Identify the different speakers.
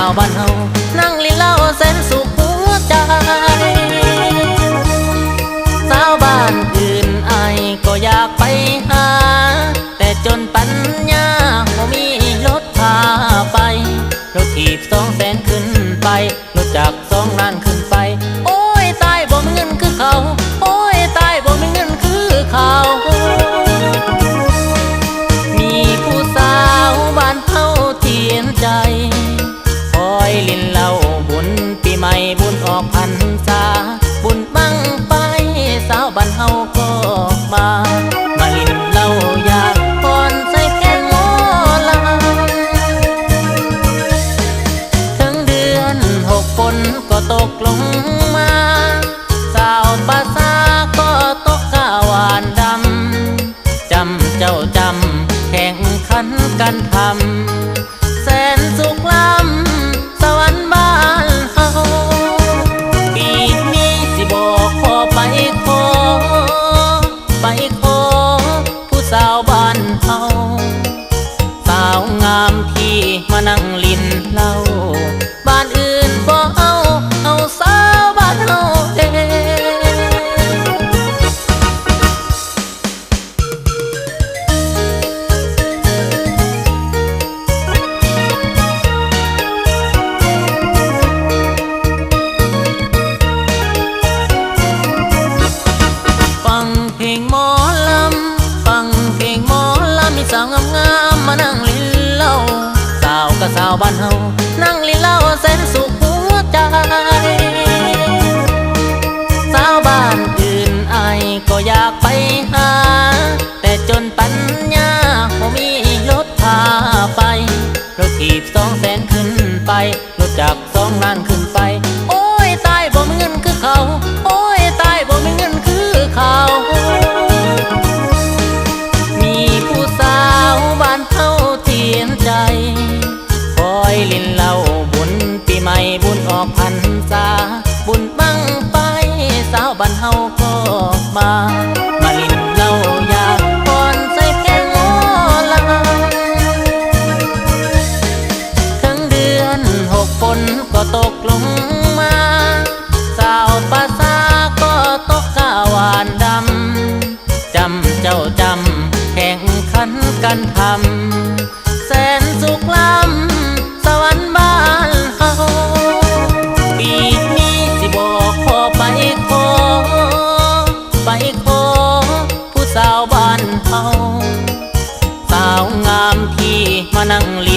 Speaker 1: าวบ้านเฮานั่งลิ้นเหล้าแสนสุขหัวใจสาวบ้านอื่นอายก็อยากไปหาแต่จนปัญญาบ่มีรถพาไปรถถีบ200,000ขึ้นไปรถจักร2 ล้านขึ้นไปโอ้ยตายบ่มีเงินคือเขาโอ้ยตายบ่มีเงินคือเขามีผู้สาวบ้านเฮาเทียนใจคอยลิ้นเหล้าบุญปีใหม่บุญออกพรรษาบุญบังไปสาวบ้านเฮาก็มาลิ้นเหล้าอยากก่อนใส่แกงหมอลำถึงเดือน6ฝนก็ตกลงมาสาวภาษาก็ตกกะหวานดำจำเจ้าจำแข่งขันกันทำแสนสุขล้ำสวรรค์บ้านเฮาปีนี้สิบอกขอไปขอผู้สาวบ้านเฮาสาวงามที่มานั่งลิ้นเหล้าบ้านอื่นบ่เอาสาวบ้านเฮาเองฟังเพลงหมอลำฟังเพลงหมอลำมีสาวงามๆมานั่งลิ้นเหล้าสาวกับสาวบ้านเฮานั่งลิ้นเหล้าแสนสุขหัวใจสาวบ้านอื่นอายก็อยากไปหาแต่จนปัญญาบ่มีรถพาไปรถถีบ200,000ขึ้นไปรถจักร2 ล้านขึ้นไปโอ้ยตายบ่มีเงินคือเขาโอ้ยตายบ่มีเงินคือเขามีผู้สาวบ้านเฮาเทียนใจคอยลิ้นเหล้าบุญปีใหม่บุญออกพรรษาบุญบังไปสาวบ้านเฮาก็มาลิ้นเหล้าอยากก่อนใส่แกงหมอลำถึงเดือน6ฝนก็ตกลงมาสาวภาษาก็ตกกะหวานดำจำเจ้าจำแข่งขันกันทำแสนสุขล้ำสวรรค์บ้านเฮาปีนี้สิบอกขอไปขอผู้สาวบ้านเฮาสาวงามที่มานั่งลิ้น